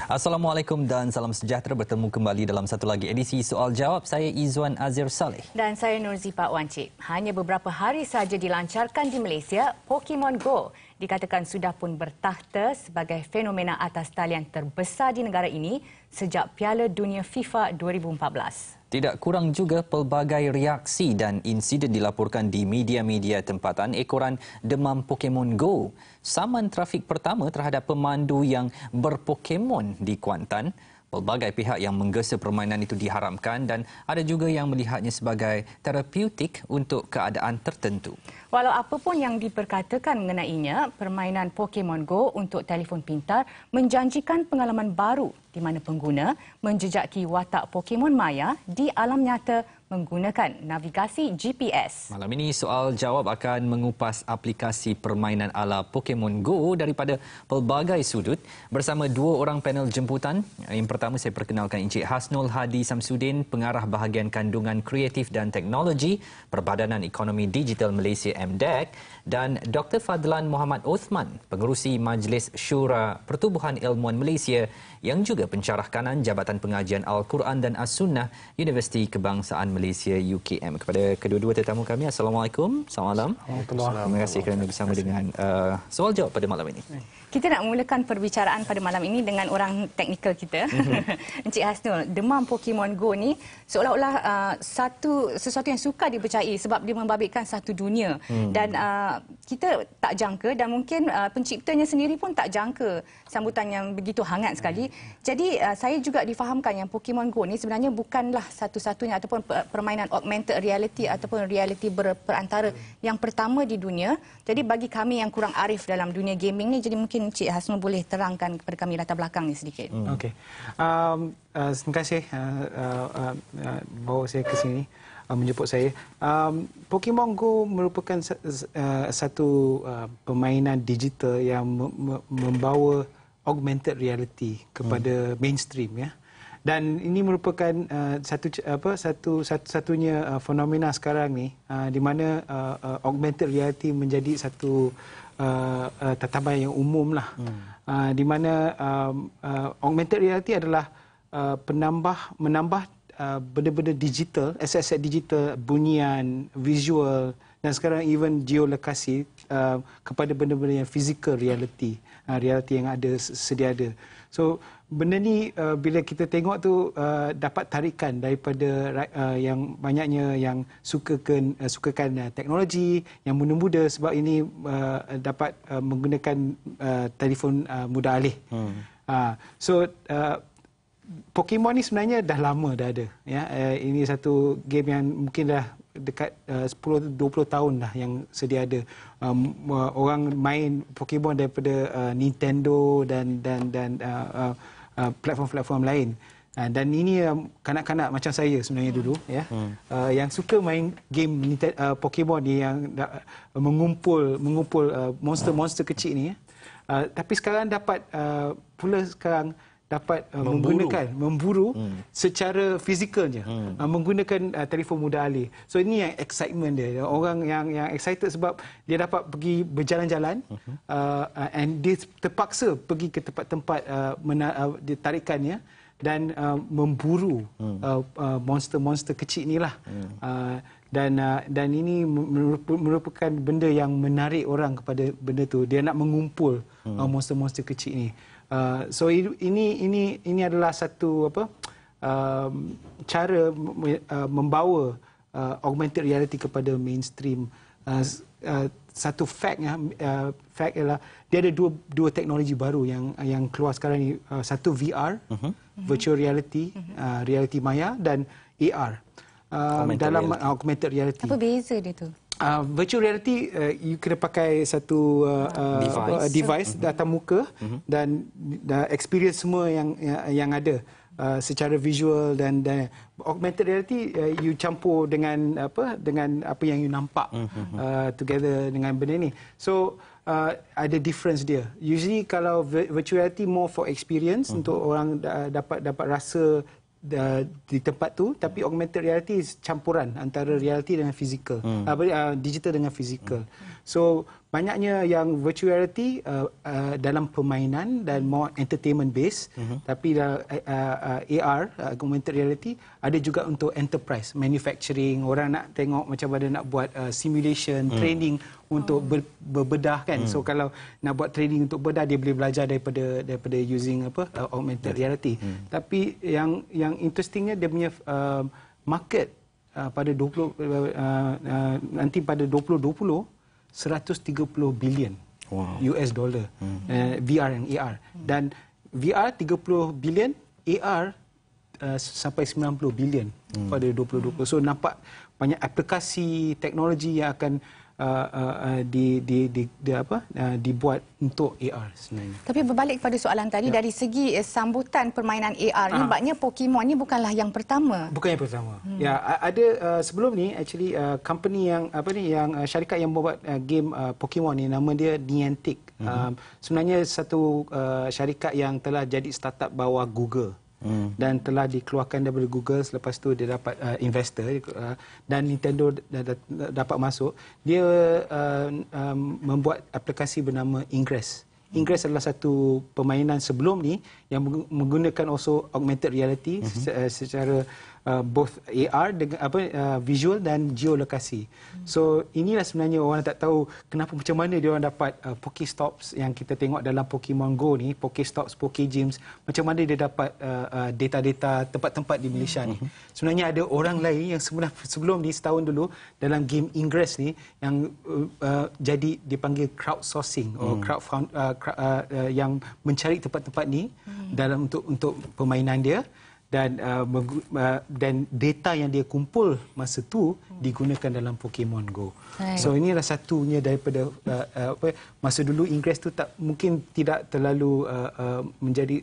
Assalamualaikum dan salam sejahtera, bertemu kembali dalam satu lagi edisi Soal Jawab. Saya Izzuan Azir Saleh. Dan saya Nurzifa Wancik. Hanya beberapa hari saja dilancarkan di Malaysia, Pokemon Go dikatakan sudah pun bertakhta sebagai fenomena atas talian terbesar di negara ini sejak Piala Dunia FIFA 2014. Tidak kurang juga pelbagai reaksi dan insiden dilaporkan di media-media tempatan ekoran demam Pokemon Go. Saman trafik pertama terhadap pemandu yang berpokemon di Kuantan. Pelbagai pihak yang menggesa permainan itu diharamkan dan ada juga yang melihatnya sebagai terapeutik untuk keadaan tertentu. Walau apapun yang diperkatakan mengenainya, permainan Pokemon Go untuk telefon pintar menjanjikan pengalaman baru di mana pengguna menjejaki watak Pokemon maya di alam nyata menggunakan navigasi GPS. Malam ini Soal Jawab akan mengupas aplikasi permainan ala Pokemon Go daripada pelbagai sudut bersama dua orang panel jemputan. Yang pertama saya perkenalkan Encik Hasnul Hadi Samsudin, Pengarah Bahagian Kandungan Kreatif dan Teknologi Perbadanan Ekonomi Digital Malaysia MDEC, dan Dr. Fadlan Muhammad Othman, Pengerusi Majlis Syura Pertubuhan Ilmuan Malaysia yang juga pencarah kanan Jabatan Pengajian Al-Quran dan As-Sunnah Universiti Kebangsaan Malaysia UKM. Kepada kedua-dua tetamu kami, Assalamualaikum. Selamat malam. Terima kasih kerana bersama dengan Soal Jawab pada malam ini. Kita nak memulakan perbicaraan pada malam ini dengan orang teknikal kita, Encik Hasnul. Demam Pokemon Go ni seolah-olah sesuatu yang sukar dipercayai sebab dia membabitkan satu dunia. Dan kita tak jangka dan mungkin penciptanya sendiri pun tak jangka sambutan yang begitu hangat sekali. Jadi saya juga difahamkan yang Pokemon Go ni sebenarnya bukanlah satu-satunya ataupun permainan augmented reality ataupun reality berperantara yang pertama di dunia. Jadi bagi kami yang kurang arif dalam dunia gaming ni, jadi mungkin Encik Hasnul boleh terangkan kepada kami latar belakang ni sedikit. Okey. Terima kasih bawa saya ke sini, menjemput saya. Pokemon Go merupakan satu permainan digital yang membawa augmented reality kepada mainstream, ya. Dan ini merupakan satu-satunya fenomena sekarang ni di mana augmented reality menjadi satu tataman yang umum lah. Di mana augmented reality adalah menambah benda-benda digital, aset-aset digital, bunyian, visual dan sekarang even geolokasi kepada benda-benda yang physical reality, reality yang ada sedia ada. So benda ni bila kita tengok tu dapat tarikan daripada yang banyaknya yang sukakan teknologi yang muda-muda, sebab ini dapat menggunakan telefon mudah alih. So Pokemon ni sebenarnya dah lama dah ada, ya. Ini satu game yang mungkin dah dekat 10-20 tahun dah yang sedia ada. Orang main Pokemon daripada Nintendo dan platform-platform lain. Dan ini kanak-kanak macam saya sebenarnya dulu, ya, yang suka main game Pokemon ni, yang mengumpul monster-monster kecil ni, ya. Tapi sekarang dapat memburu secara fizikalnya, menggunakan telefon mudah alih. So ini yang excitement dia. Orang yang excited sebab dia dapat pergi berjalan-jalan, and dia terpaksa pergi ke tempat-tempat tarikannya dan memburu monster-monster kecil inilah. Dan ini merupakan benda yang menarik orang kepada benda tu. Dia nak mengumpul monster-monster kecil ini. So ini adalah satu cara membawa augmented reality kepada mainstream. Satu fact ialah dia ada dua teknologi baru yang keluar sekarang ni. Satu VR, virtual reality, reality maya, dan AR, dalam augmented reality. Apa beza dia tu? Virtual reality, you kena pakai satu device atas muka dan experience semua yang ada secara visual, dan augmented reality you campur dengan apa yang you nampak together dengan benda ni. So ada difference dia. Usually kalau virtual reality more for experience, untuk orang dapat rasa di tempat tu, tapi augmented reality campuran antara reality dengan fizikal, digital dengan fizikal. So banyaknya yang virtual reality dalam permainan dan more entertainment based, tapi AR, augmented reality, ada juga untuk enterprise, manufacturing, orang nak tengok macam mana nak buat simulation, training untuk berbedah kan. So kalau nak buat training untuk bedah, dia boleh belajar daripada using augmented reality. Tapi yang interestingnya dia punya market pada nanti pada 2020 $130 bilion US dollar VR dan AR, dan VR 30 bilion, AR sampai 90 bilion pada 2020. So nampak banyak aplikasi teknologi yang akan dibuat untuk AR sebenarnya. Tapi berbalik kepada soalan tadi, dari segi sambutan permainan AR ni, maknanya Pokemon ni bukanlah yang pertama. Bukan yang pertama. Ya, ada sebelum ni actually company yang syarikat yang membuat game Pokemon ni, nama dia Niantic. Sebenarnya satu syarikat yang telah jadi startup bawah Google. Dan telah dikeluarkan daripada Google, selepas tu dia dapat investor dan Nintendo dapat masuk. Dia membuat aplikasi bernama Ingress. Ingress adalah satu permainan sebelum ni yang menggunakan also augmented reality secara both AR dengan visual dan geolokasi. So inilah sebenarnya orang tak tahu kenapa macam mana dia orang dapat Pokestops yang kita tengok dalam Pokemon Go ni, Pokestops, Pokegems, macam mana dia dapat data-data tempat-tempat di Malaysia ni. Sebenarnya ada orang lain yang sebelum ni, setahun dulu, dalam game Ingress ni yang jadi dipanggil crowdsourcing yang mencari tempat-tempat ni dalam untuk permainan dia. Dan data yang dia kumpul masa tu digunakan dalam Pokemon Go. So inilah satunya daripada masa dulu Ingress tu mungkin tidak terlalu menjadi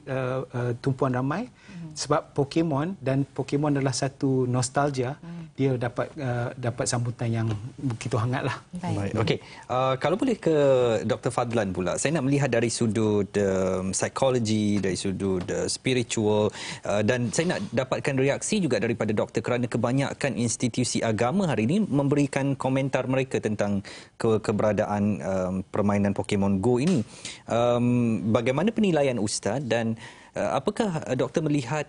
tumpuan ramai sebab Pokemon, dan Pokemon adalah satu nostalgia. Dia dapat sambutan yang begitu hangatlah. Baik. Okey. Kalau boleh ke Dr. Fadlan pula. Saya nak melihat dari sudut psikologi, dari sudut spiritual, dan saya nak dapatkan reaksi juga daripada doktor, kerana kebanyakan institusi agama hari ini memberikan komentar mereka tentang keberadaan permainan Pokemon Go ini. Bagaimana penilaian Ustaz, dan apakah doktor melihat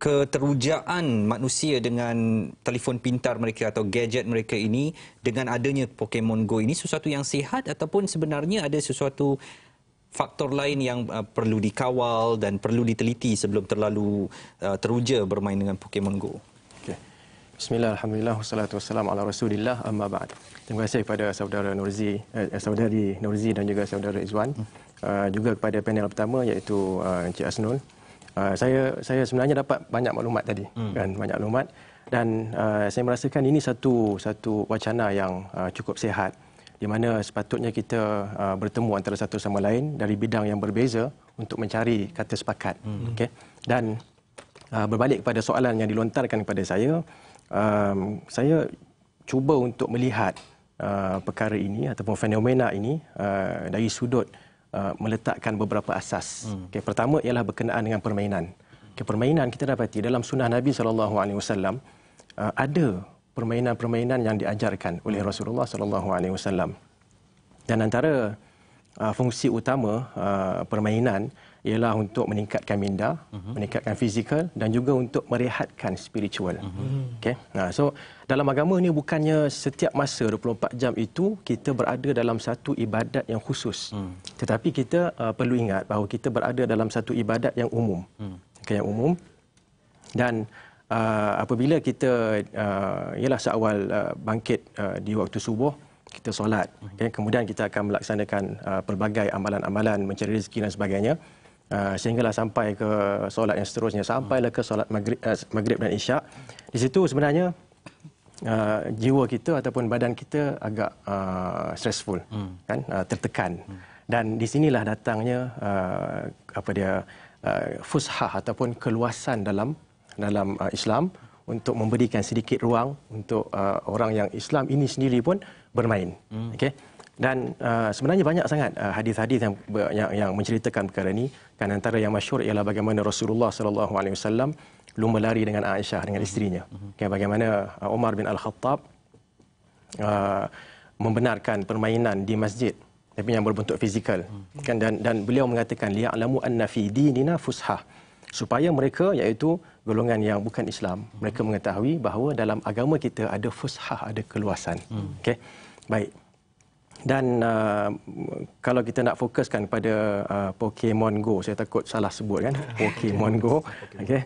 keterujaan manusia dengan telefon pintar mereka atau gadget mereka ini dengan adanya Pokemon Go ini sesuatu yang sihat, ataupun sebenarnya ada sesuatu faktor lain yang perlu dikawal dan perlu diteliti sebelum terlalu teruja bermain dengan Pokemon Go? Okay. Bismillah, alhamdulillah, wassalatu wassalamu ala rasulillah, amma ba'd. Terima kasih kepada saudari Nurzi dan juga saudara Izwan. Juga kepada panel pertama iaitu Encik Hasnul. Saya sebenarnya dapat banyak maklumat tadi, kan, banyak maklumat, dan saya merasakan ini satu wacana yang cukup sihat, di mana sepatutnya kita bertemu antara satu sama lain dari bidang yang berbeza untuk mencari kata sepakat. Okay? Dan berbalik kepada soalan yang dilontarkan kepada saya cuba untuk melihat perkara ini ataupun fenomena ini dari sudut meletakkan beberapa asas. Okay, pertama ialah berkenaan dengan permainan. Okay, permainan kita dapati dalam sunnah Nabi SAW ada permainan-permainan yang diajarkan oleh Rasulullah SAW. Dan antara fungsi utama permainan ialah untuk meningkatkan minda, meningkatkan fizikal, dan juga untuk merehatkan spiritual. Okay? So dalam agama ni bukannya setiap masa 24 jam itu kita berada dalam satu ibadat yang khusus. Tetapi kita perlu ingat bahawa kita berada dalam satu ibadat yang umum. Okay, yang umum. Dan apabila kita ialah seawal bangkit di waktu subuh, kita solat. Okay? Kemudian kita akan melaksanakan pelbagai amalan-amalan, mencari rezeki dan sebagainya. Sehinggalah sampai ke solat yang seterusnya, sampailah ke solat maghrib dan isyak. Di situ sebenarnya jiwa kita ataupun badan kita agak stressful, kan, tertekan. Dan di sinilah datangnya fushah ataupun keluasan dalam Islam untuk memberikan sedikit ruang untuk orang yang Islam ini sendiri pun bermain. Okey. Dan sebenarnya banyak sangat hadis-hadis yang menceritakan perkara ini. Kan antara yang masyhur ialah bagaimana Rasulullah SAW lumba lari dengan Aisyah, dengan isterinya. Okay, bagaimana Umar bin Al-Khattab membenarkan permainan di masjid tapi yang berbentuk fizikal kan, dan beliau mengatakan liya'lamu anna fi dinina fushah, supaya mereka iaitu golongan yang bukan Islam mereka mengetahui bahawa dalam agama kita ada fushah, ada keluasan. Okey, baik. Dan kalau kita nak fokuskan pada Pokemon Go, saya takut salah sebut kan, Pokemon Go. Okey,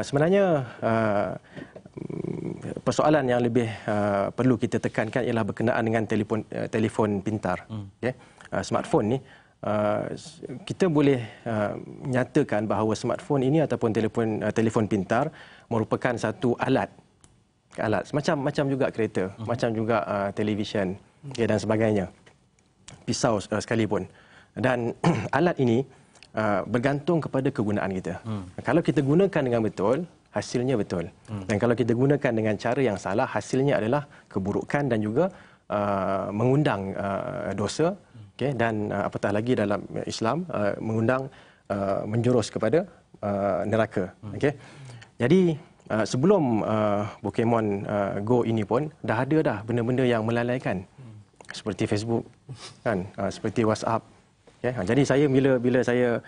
sebenarnya persoalan yang lebih perlu kita tekankan ialah berkenaan dengan telefon pintar. Okay? Smartphone ni, kita boleh nyatakan bahawa smartphone ini ataupun telefon pintar merupakan satu alat macam juga kereta, macam juga televisyen, dan sebagainya, pisau sekalipun. Dan alat ini bergantung kepada kegunaan kita. Kalau kita gunakan dengan betul, hasilnya betul. Dan kalau kita gunakan dengan cara yang salah, hasilnya adalah keburukan dan juga mengundang dosa, okay? Dan apatah lagi dalam Islam mengundang menjurus kepada neraka. Okay? Jadi sebelum Pokemon Go ini pun dah ada dah benda-benda yang melalaikan, seperti Facebook kan, seperti WhatsApp. Okay? Jadi saya bila saya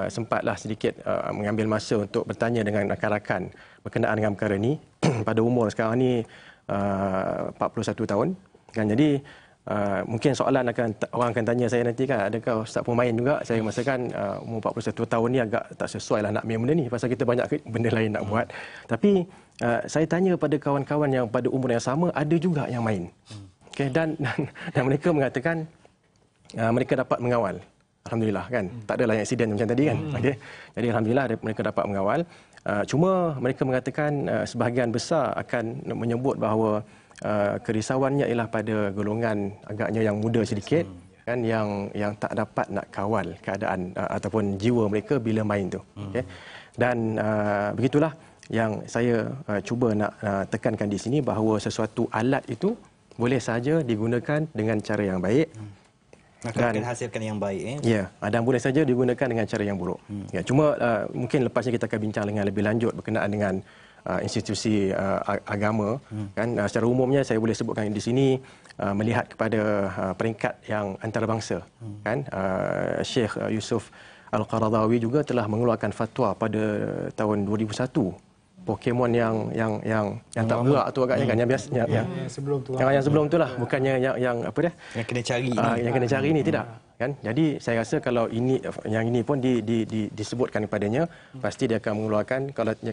sempatlah sedikit mengambil masa untuk bertanya dengan rakan-rakan berkenaan dengan perkara ini pada umur sekarang ni 41 tahun kan. Jadi mungkin soalan orang akan tanya saya nanti kan, adakah Ustaz pemain juga? Saya masakan umur 41 tahun ni agak tak sesuai lah nak main benda ni, pasal kita banyak benda lain nak buat. Tapi saya tanya pada kawan-kawan yang pada umur yang sama, ada juga yang main. Okay, dan mereka mengatakan mereka dapat mengawal. Alhamdulillah kan, tak adalah yang insiden macam tadi kan. Okay. Jadi alhamdulillah mereka dapat mengawal. Cuma mereka mengatakan sebahagian besar akan menyebut bahawa kerisauannya ialah pada golongan agaknya yang muda sedikit kan, yang tak dapat nak kawal keadaan ataupun jiwa mereka bila main tu. Okay. Dan begitulah yang saya cuba nak tekankan di sini, bahawa sesuatu alat itu boleh saja digunakan dengan cara yang baik. Maka akan hasilkan yang baik. Ya, dan boleh saja digunakan dengan cara yang buruk. Ya, cuma mungkin lepasnya kita akan bincang dengan lebih lanjut berkenaan dengan institusi agama. Kan, secara umumnya saya boleh sebutkan di sini melihat kepada peringkat yang antarabangsa. Kan, Syekh Yusuf Al-Qaradawi juga telah mengeluarkan fatwa pada tahun 2001. Pokemon yang tak gerak tu agaknya kan, yang biasanya yang sebelum tu. Yang sebelum tu lah, bukannya yang apa dia? Yang kena cari yang kena cari ni tidak. Kan? Jadi saya rasa kalau ini pun disebutkan kepadanya, pasti dia akan mengeluarkan,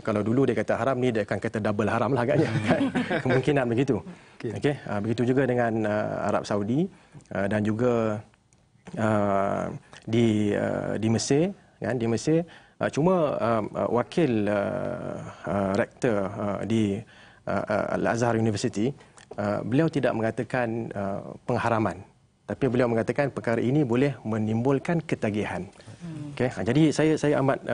kalau dulu dia kata haram, ni dia akan kata double haram lah agaknya. Kan? Kemungkinan begitu. Okey, begitu juga dengan Arab Saudi dan juga di Mesir, kan? Di Mesir. Cuma wakil rektor di Al-Azhar University, beliau tidak mengatakan pengharaman, tapi beliau mengatakan perkara ini boleh menimbulkan ketagihan. Okay? Jadi saya amat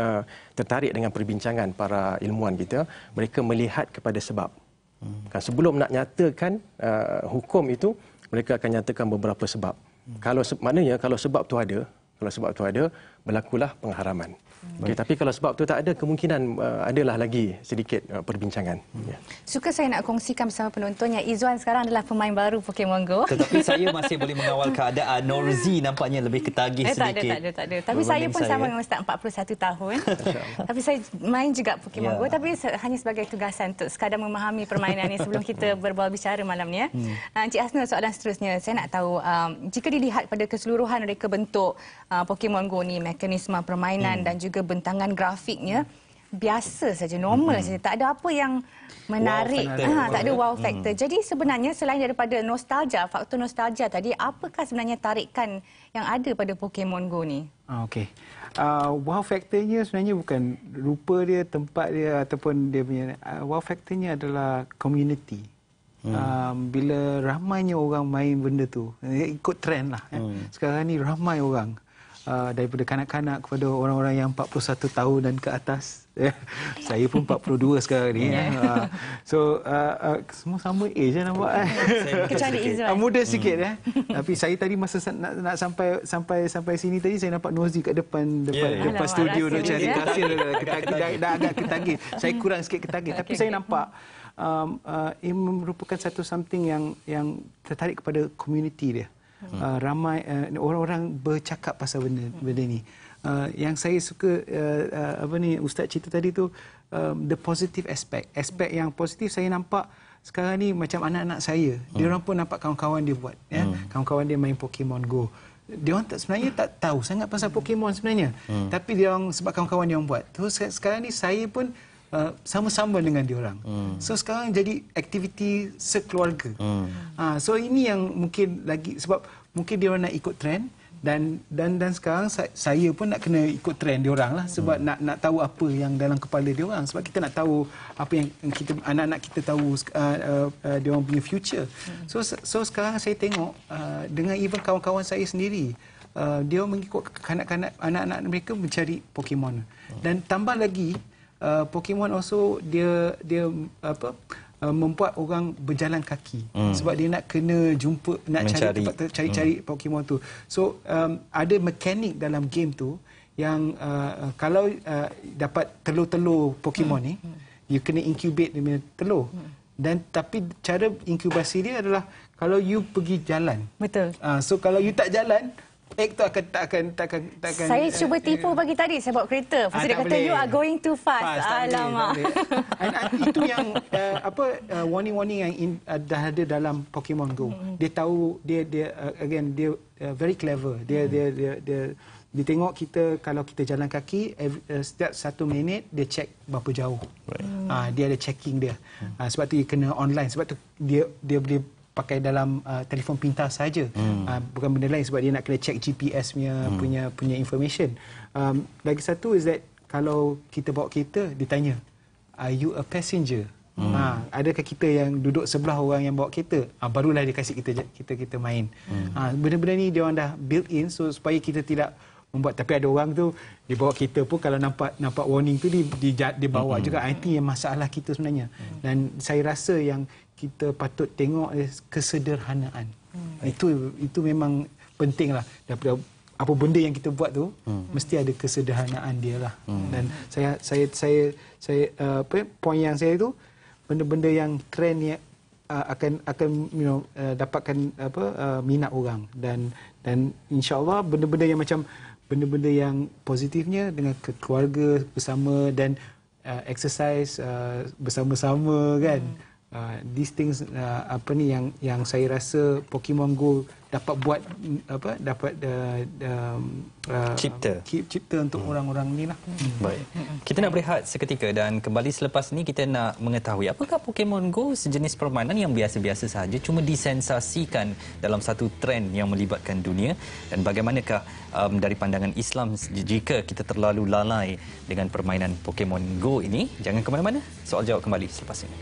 tertarik dengan perbincangan para ilmuwan kita. Mereka melihat kepada sebab. Kan, sebelum nak nyatakan hukum itu, mereka akan nyatakan beberapa sebab. Maknanya kalau sebab tu ada, berlakulah pengharaman. Okay, tapi kalau sebab tu tak ada, kemungkinan adalah lagi sedikit perbincangan. Ya. Suka saya nak kongsikan bersama penonton yang Izzuan sekarang adalah pemain baru Pokemon Go. Tetapi saya masih boleh mengawal keadaan. Norzi nampaknya lebih ketagih sedikit. Tak ada. Tapi saya pun sama dengan Ustaz, 41 tahun. Tapi saya main juga Pokemon Go, tapi hanya sebagai tugasan untuk sekadar memahami permainan ini sebelum kita berbicara malam ni. Encik Hasnul, soalan seterusnya. Saya nak tahu, jika dilihat pada keseluruhan reka bentuk Pokemon Go ni, mekanisme permainan dan juga bentangan grafiknya biasa saja, normal saja, tak ada apa yang menarik, tak ada wow factor. Jadi sebenarnya selain daripada nostalgia, faktor nostalgia tadi, apakah sebenarnya tarikan yang ada pada Pokemon Go ni? Okey. Wow factornya sebenarnya bukan rupa dia, tempat dia ataupun dia punya, wow factornya adalah community. Bila ramainya orang main benda tu, ikut trend lah. Sekarang ni ramai orang, daripada kanak-kanak kepada orang-orang yang 41 tahun dan ke atas. Saya pun 42 sekarang ni. Semua sama age nampak. Kecuali Izzuan. Muda sikit. Tapi saya tadi masa nak sampai sini tadi, saya nampak Nozi kat depan studio nak cari kasir. Dah agak ketagih. Saya kurang sikit ketagih. Tapi saya nampak ia merupakan satu something yang tertarik kepada community dia. Ramai orang-orang bercakap pasal benda ni. Yang saya suka Ustaz cerita tadi tu, the positive aspect yang positif saya nampak sekarang ni macam anak-anak saya, dia orang pun nampak kawan-kawan dia buat, ya, kawan-kawan dia main Pokemon Go. Dia orang sebenarnya tak tahu sangat pasal Pokemon sebenarnya, tapi dia orang sebab kawan-kawan dia orang buat. Terus sekarang ni saya pun sama-sama dengan dia orang. So sekarang jadi aktiviti sekeluarga. So ini yang mungkin lagi, sebab mungkin dia orang nak ikut trend, dan sekarang saya pun nak kena ikut trend dia orang lah, sebab nak tahu apa yang dalam kepala dia orang, sebab kita nak tahu apa yang kita, anak-anak kita tahu dia orang punya future. So sekarang saya tengok dengan even kawan-kawan saya sendiri, dia mengikut kanak-kanak, anak-anak mereka mencari Pokemon. Dan tambah lagi Pokemon also dia membuat orang berjalan kaki, sebab dia nak kena jumpa, nak cari Pokemon tu. So ada mekanik dalam game tu yang kalau dapat telur-telur Pokemon ni, you kena incubate dia punya telur. Dan tapi cara inkubasi dia adalah kalau you pergi jalan. Betul. So kalau you tak jalan, egg tu takkan saya cuba tipu pagi tadi, saya bawa kereta. Lepas dia kata boleh. You are going too fast. Alamak. Itu yang warning-warning yang dah ada dalam Pokemon Go. Dia tahu, dia very clever. Dia tengok kita, kalau kita jalan kaki, setiap 1 minit dia check berapa jauh. Dia ada checking dia. Sebab tu dia kena online. Sebab tu dia boleh pakai dalam telefon pintar saja, bukan benda lain, sebab dia nak kena check GPS punya information. Lagi satu is that kalau kita bawa kereta, ditanya, are you a passenger? Adakah kita yang duduk sebelah orang yang bawa kereta? Barulah dia kasih kita main. Benda-benda ni dia orang dah built in, so supaya kita tidak membuat. Tapi ada orang tu dia bawa kereta pun kalau nampak warning tu dia bawa juga. Itu yang masalah kita sebenarnya. Dan saya rasa yang kita patut tengok kesederhanaan. Itu memang penting lah. Daripada apa benda yang kita buat tu, mesti ada kesederhanaan dia lah. Dan saya poin yang saya tu, benda-benda yang trend yang akan dapatkan minat orang, dan insya-Allah benda-benda yang macam benda-benda yang positifnya dengan keluarga bersama, dan exercise bersama-sama kan. These things yang saya rasa Pokemon Go dapat buat cipta untuk orang-orang ni lah. Baik. Kita nak berehat seketika dan kembali selepas ni kita nak mengetahui apakah Pokemon Go sejenis permainan yang biasa-biasa sahaja cuma disensasikan dalam satu trend yang melibatkan dunia, dan bagaimanakah dari pandangan Islam jika kita terlalu lalai dengan permainan Pokemon Go ini. Jangan ke mana-mana. Soal jawab kembali selepas ini.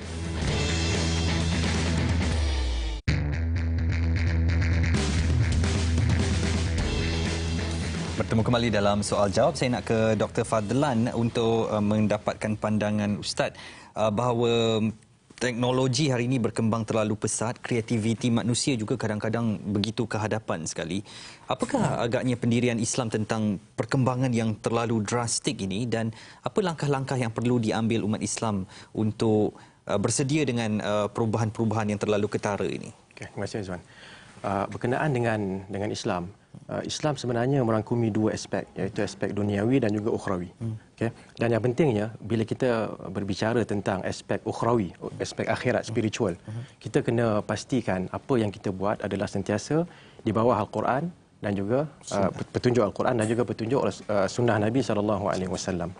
Bertemu kembali dalam soal jawab. Saya nak ke Dr. Fadlan untuk mendapatkan pandangan Ustaz bahawa teknologi hari ini berkembang terlalu pesat, kreativiti manusia juga kadang-kadang begitu kehadapan sekali. Apakah agaknya pendirian Islam tentang perkembangan yang terlalu drastik ini, dan apa langkah-langkah yang perlu diambil umat Islam untuk bersedia dengan perubahan-perubahan yang terlalu ketara ini? Okay, terima kasih Azwan. Berkenaan dengan Islam, Islam sebenarnya merangkumi dua aspek, iaitu aspek duniawi dan juga ukhrawi. Okay? Dan yang pentingnya, bila kita berbicara tentang aspek ukhrawi, aspek akhirat, spiritual, kita kena pastikan apa yang kita buat adalah sentiasa di bawah Al-Quran dan juga petunjuk Al-Quran dan juga petunjuk sunnah Nabi SAW.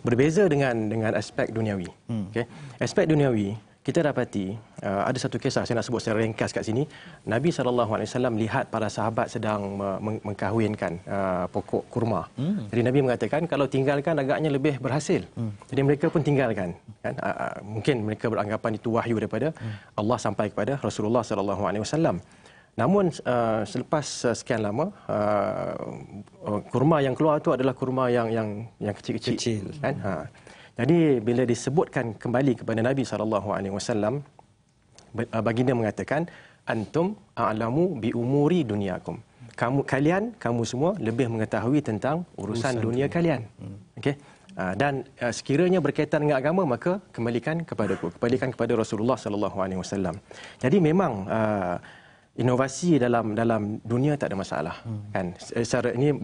Berbeza dengan aspek duniawi. Okay? Aspek duniawi, kita dapati ada satu kisah saya nak sebut secara ringkas kat sini. Nabi SAW lihat para sahabat sedang mengkahwinkan pokok kurma. Jadi Nabi mengatakan kalau tinggalkan agaknya lebih berhasil. Jadi mereka pun tinggalkan. Kan? Mungkin mereka beranggapan itu wahyu daripada Allah sampai kepada Rasulullah SAW. Namun selepas sekian lama kurma yang keluar itu adalah kurma yang kecil-kecil. Kan? Jadi bila disebutkan kembali kepada Nabi SAW, baginda mengatakan, antum a'lamu bi umuri dunyakum. Kamu semua lebih mengetahui tentang urusan dunia kalian. Okey. Dan sekiranya berkaitan dengan agama, maka kembalikan kepadaku, kembalikan kepada Rasulullah sallallahu alaihi wasallam. Jadi memang inovasi dalam dunia tak ada masalah, kan. Secara ini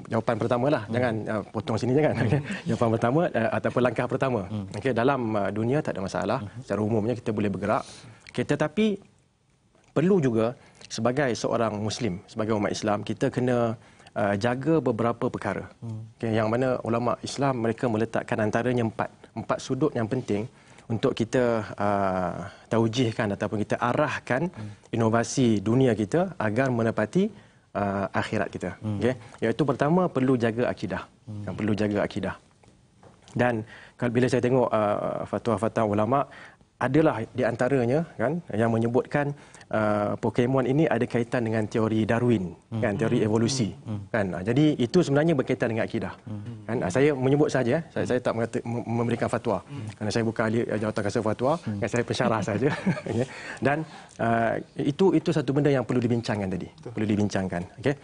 jawapan pertamalah, jangan potong sini jangan. Jawapan pertama ataupun langkah pertama. Okey, dalam dunia tak ada masalah, secara umumnya kita boleh bergerak. Tetapi perlu juga sebagai seorang muslim, sebagai umat Islam, kita kena jaga beberapa perkara. Okay, yang mana ulama Islam mereka meletakkan antaranya empat sudut yang penting untuk kita taujihkan ataupun kita arahkan inovasi dunia kita agar menepati akhirat kita. Okay? Iaitu pertama, perlu jaga akidah. Perlu jaga akidah. Dan kalau bila saya tengok fatwa-fatwa ulama, adalah di antaranya kan yang menyebutkan Pokemon ini ada kaitan dengan teori Darwin, kan, teori evolusi, kan. Jadi itu sebenarnya berkaitan dengan akidah. Kan, saya menyebut saja, saya tak memberikan fatwa. Kerana saya bukan ahli jawatan kuasa fatwa, kan, saya pensyarah saja. Dan itu satu benda yang perlu dibincangkan tadi, perlu dibincangkan. Okey.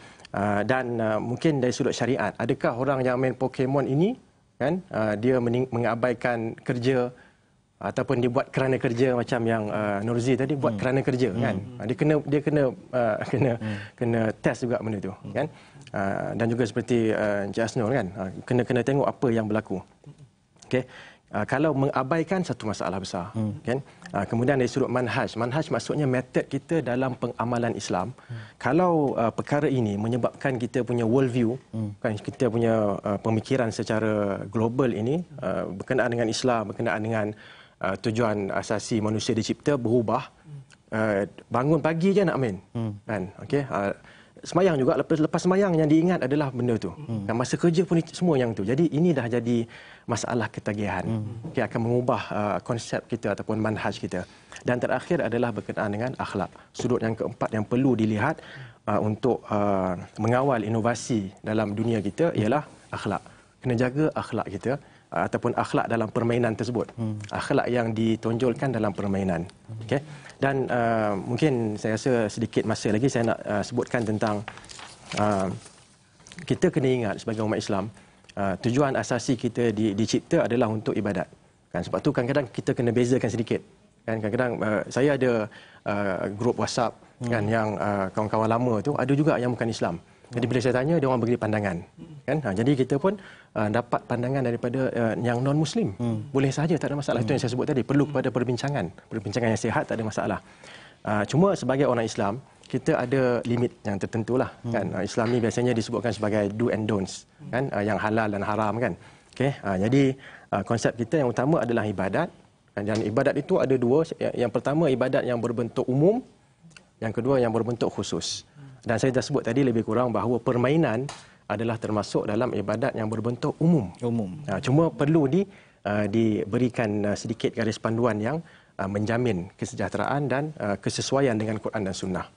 Dan mungkin dari sudut syariat, adakah orang yang main Pokemon ini kan dia mengabaikan kerja ataupun dibuat kerana kerja macam yang Norzi tadi buat kerana kerja, kan. Dia kena test juga benda tu, kan. Dan juga seperti Encik Hasnul, kan, kena tengok apa yang berlaku. Okey. Kalau mengabaikan satu masalah besar, kan. Kemudian dari sudut manhaj maksudnya metod kita dalam pengamalan Islam. Kalau perkara ini menyebabkan kita punya world view, kan, kita punya pemikiran secara global ini berkenaan dengan Islam, berkenaan dengan tujuan asasi manusia dicipta berubah, bangun pagi je nak main, kan. Okey, semayang juga, lepas semayang yang diingat adalah benda tu, dan masa kerja pun semua yang tu. Jadi ini dah jadi masalah ketagihan. Okey, akan mengubah konsep kita ataupun manhaj kita. Dan terakhir adalah berkenaan dengan akhlak. Sudut yang keempat yang perlu dilihat untuk mengawal inovasi dalam dunia kita ialah akhlak. Kena jaga akhlak kita ataupun akhlak dalam permainan tersebut. Akhlak yang ditonjolkan dalam permainan. Okey. Dan mungkin saya rasa sedikit masa lagi saya nak sebutkan tentang kita kena ingat sebagai umat Islam, tujuan asasi kita dicipta adalah untuk ibadat. Kan, sebab tu kadang-kadang kita kena bezakan sedikit. Kan, kadang-kadang saya ada grup WhatsApp, kan, yang kawan-kawan lama tu ada juga yang bukan Islam. Jadi bila saya tanya, dia orang bagi pandangan, kan. Jadi kita pun dapat pandangan daripada yang non Muslim. Boleh saja, tak ada masalah. Itu yang saya sebut tadi, perlu kepada perbincangan yang sihat, tak ada masalah. Cuma sebagai orang Islam, kita ada limit yang tertentu lah, kan. Islam ni biasanya disebutkan sebagai do and don'ts, kan, yang halal dan haram, kan. Okey, jadi konsep kita yang utama adalah ibadat, dan ibadat itu ada dua. Yang pertama, ibadat yang berbentuk umum, yang kedua yang berbentuk khusus. Dan saya dah sebut tadi lebih kurang bahawa permainan adalah termasuk dalam ibadat yang berbentuk umum. Cuma perlu diberikan sedikit garis panduan yang menjamin kesejahteraan dan kesesuaian dengan Quran dan Sunnah.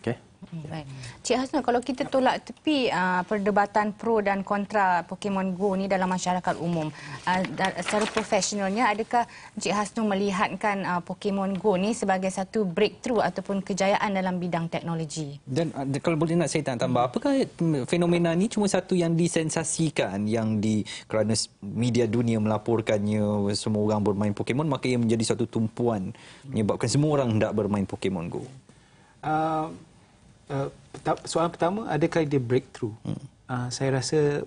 Okey. Baik. Cik Hasnul, kalau kita tolak tepi perdebatan pro dan kontra Pokemon Go ni dalam masyarakat umum, secara profesionalnya, adakah Cik Hasnul melihatkan Pokemon Go ni sebagai satu breakthrough ataupun kejayaan dalam bidang teknologi? Dan kalau boleh nak saya tambah, apakah fenomena ni cuma satu yang disensasikan, yang kerana media dunia melaporkannya semua orang bermain Pokemon, maka ia menjadi satu tumpuan menyebabkan semua orang hendak bermain Pokemon Go? Soalan pertama, adakah dia breakthrough? Saya rasa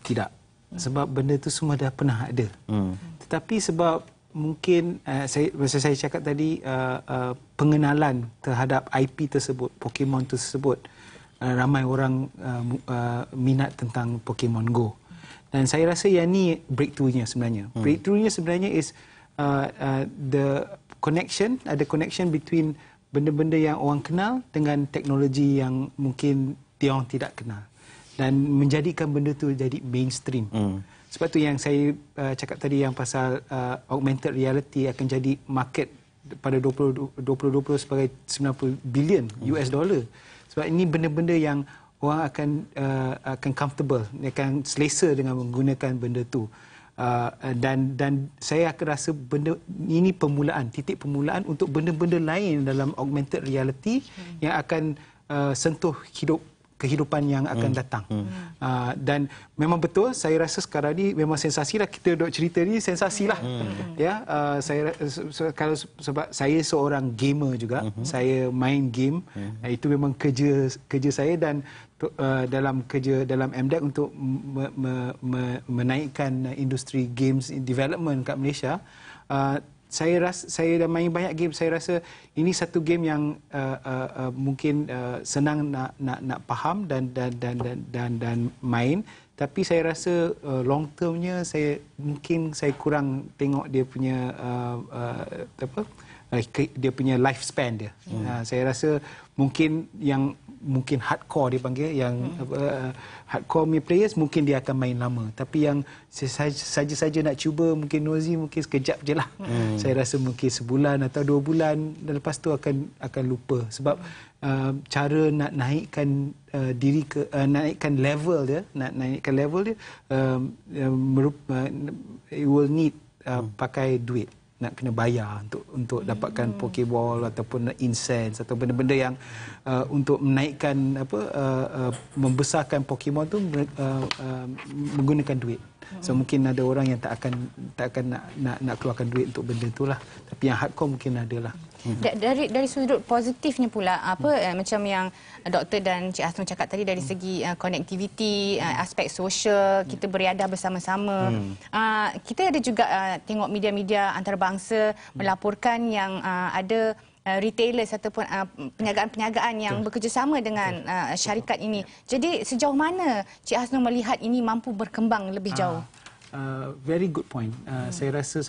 tidak. Sebab benda itu semua dah pernah ada. Tetapi sebab mungkin, masa saya cakap tadi, pengenalan terhadap IP tersebut, Pokemon tersebut, ramai orang minat tentang Pokemon Go. Dan saya rasa yang ni breakthrough-nya sebenarnya. Breakthrough-nya sebenarnya is the connection, ada connection between benda-benda yang orang kenal dengan teknologi yang mungkin dia orang tidak kenal, dan menjadikan benda tu jadi mainstream. Sebab tu yang saya cakap tadi yang pasal augmented reality akan jadi market pada 2020 sebagai 90 bilion US dollar. Sebab ini benda-benda yang orang akan comfortable, akan selesa dengan menggunakan benda tu. Dan saya akan rasa benda ini titik permulaan untuk benda-benda lain dalam augmented reality yang akan sentuh hidup kehidupan yang akan datang. Dan memang betul, saya rasa sekarang ni memang sensasi lah, kita duk cerita ni sensasi lah. Ya, kalau sebab saya seorang gamer juga, saya main game, itu memang kerja saya, dan dalam MDEC untuk menaikkan industri games development kat Malaysia. Saya dah main banyak game. Saya rasa ini satu game yang mungkin senang nak faham dan main. Tapi saya rasa long termnya mungkin saya kurang tengok dia punya dia punya lifespan dia. Saya rasa mungkin hardcore dia panggil, yang hardcore players mungkin dia akan main lama, tapi yang saja nak cuba, mungkin nosy, mungkin sekejap je lah. Saya rasa mungkin sebulan atau 2 bulan, dan lepas tu akan lupa, sebab cara nak naikkan naikkan level dia, it will need pakai duit. Nak kena bayar untuk dapatkan Pokeball ataupun incense atau benda-benda yang untuk menaikkan membesarkan Pokemon tu menggunakan duit. So mungkin ada orang yang tak akan nak keluarkan duit untuk benda itulah. Tapi yang hardcore mungkin adalah. Dari sudut positifnya pula, macam yang Doktor dan Cik Hasnul cakap tadi, dari segi konektiviti, aspek sosial, kita beriadah bersama-sama. Kita ada juga tengok media-media antarabangsa melaporkan yang ada retailers ataupun perniagaan-perniagaan yang bekerjasama dengan syarikat ini. Jadi sejauh mana Cik Hasnul melihat ini mampu berkembang lebih jauh? Very good point. Saya rasa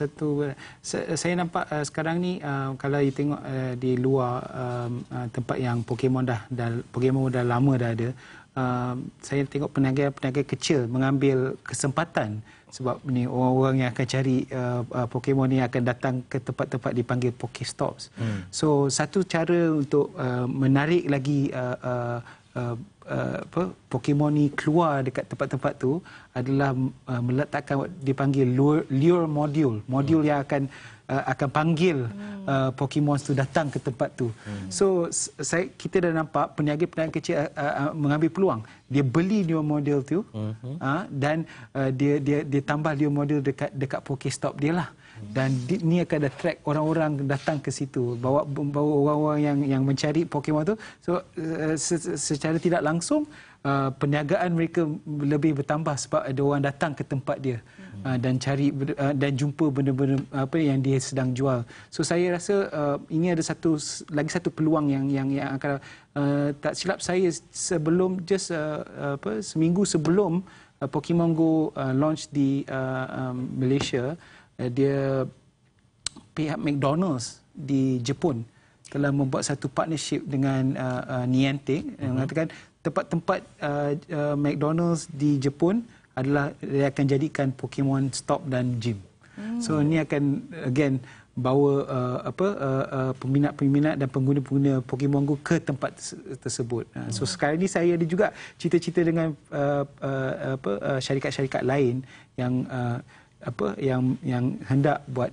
saya nampak sekarang ni kalau you tengok di luar tempat yang Pokemon dah lama dah ada, saya tengok peniaga kecil mengambil kesempatan, sebab ni orang-orang yang akan cari Pokemon ni akan datang ke tempat-tempat dipanggil Pokestops. So satu cara untuk menarik lagi Pokemon ni keluar dekat tempat-tempat tu adalah meletakkan dipanggil lure modul yang akan panggil Pokemon tu datang ke tempat tu. So kita dah nampak peniaga-peniaga kecil mengambil peluang. Dia beli lure model tu, dan dia tambah lure model dekat Pokestop dia lah. Dan ni akan attract orang-orang datang ke situ, bawa orang-orang yang mencari Pokemon tu. So secara tidak langsung perniagaan mereka lebih bertambah, sebab ada orang datang ke tempat dia dan cari dan jumpa benda-benda apa yang dia sedang jual. So saya rasa ini ada lagi satu peluang yang akan tak silap saya, sebelum seminggu sebelum Pokemon Go launch di Malaysia, dia pihak McDonald's di Jepun telah membuat satu partnership dengan Niantic, yang mengatakan tempat-tempat McDonald's di Jepun adalah dia akan jadikan Pokemon Stop dan gym. So ini akan again bawa peminat-peminat dan pengguna-pengguna Pokemon Go ke tempat tersebut. So sekarang ini saya ada juga cita-cita dengan syarikat-syarikat lain yang yang hendak buat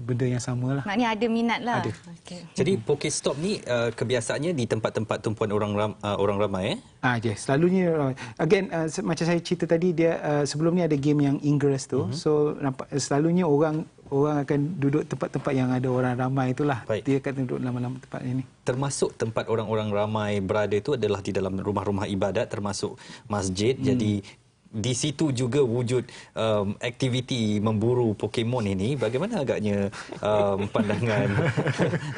benda yang sama lah. Maknanya ada minat lah. Ada. Okay. Jadi Pokestop ni kebiasaannya di tempat-tempat tumpuan orang ramai Yes, selalunya again macam saya cerita tadi, dia sebelum ni ada game yang Ingress tu. So selalunya orang akan duduk tempat-tempat yang ada orang ramai itulah. Baik. Dia akan duduk lama-lama tempat ini. Termasuk tempat orang-orang ramai berada itu adalah di dalam rumah-rumah ibadat, termasuk masjid. Jadi di situ juga wujud aktiviti memburu Pokemon ini. Bagaimana agaknya pandangan